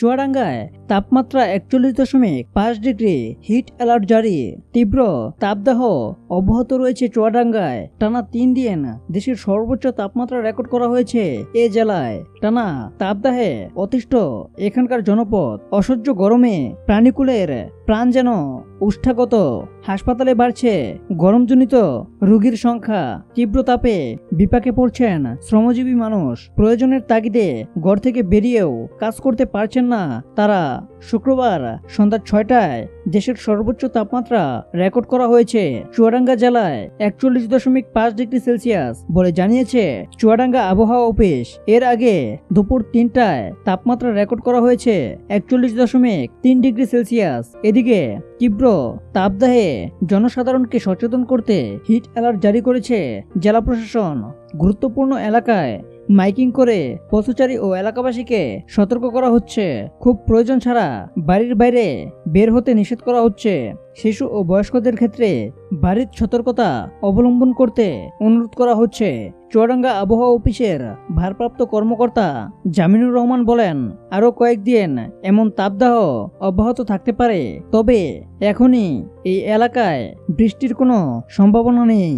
চুয়াডাঙ্গায় তাপমাত্রা 41.5 degree, hit alert জারি। তীব্র তাপদাহ অব্যাহত রয়েছে চুয়াডাঙ্গায়। টানা 3 দিন দেশের সর্বোচ্চ তাপমাত্রা রেকর্ড করা হয়েছে এ জেলায়। টানা তাপদাহে অতিষ্ঠ এখানকার জনপদ। অসহ্য গরমে প্রাণীকুলের প্রাণ যেন উষ্ঠাগত। হাসপাতালে বাড়ছে গরমজনিত রোগীর সংখ্যা। তীব্র তাপে বিপাকে পড়ছেন শ্রমজীবী মানুষ। প্রয়োজনের তাগিদে ঘর থেকে বেরিয়েও কাজ করতে পারছেন না তারা। শুক্রবার সন্ধ্যা 6টায় দেশের সর্বোচ্চ তাপমাত্রা রেকর্ড করা হয়েছে চুয়াডাঙ্গা জেলায় 41.5 ডিগ্রি সেলসিয়াস বলে জানিয়েছে চুয়াডাঙ্গা আবহাওয়া অফিস। এর আগে দুপুর 3টায় তাপমাত্রা রেকর্ড করা হয়েছে 41.3 ডিগ্রি সেলসিয়াস। এদিকে তীব্র তাপদাহে জনসাধারণকে সচেতন করতে হিট অ্যালার্ট জারি করেছে জেলা প্রশাসন। গুরুত্বপূর্ণ এলাকায় মাইকিং করে পথচারী ও এলাকাবাসীকে সতর্ক করা হচ্ছে। খুব প্রয়োজন ছাড়া বাড়ির বাইরে বের হতে নিষেধ করা হচ্ছে। শিশু ও বয়স্কদের ক্ষেত্রে বাড়ির সতর্কতা অবলম্বন করতে অনুরোধ করা হচ্ছে। চুয়াডাঙ্গা আবহাওয়া অফিসের ভারপ্রাপ্ত কর্মকর্তা জামিনুর রহমান বলেন, আরও কয়েকদিন এমন তাপদাহ অব্যাহত থাকতে পারে, তবে এখনই এই এলাকায় বৃষ্টির কোনো সম্ভাবনা নেই।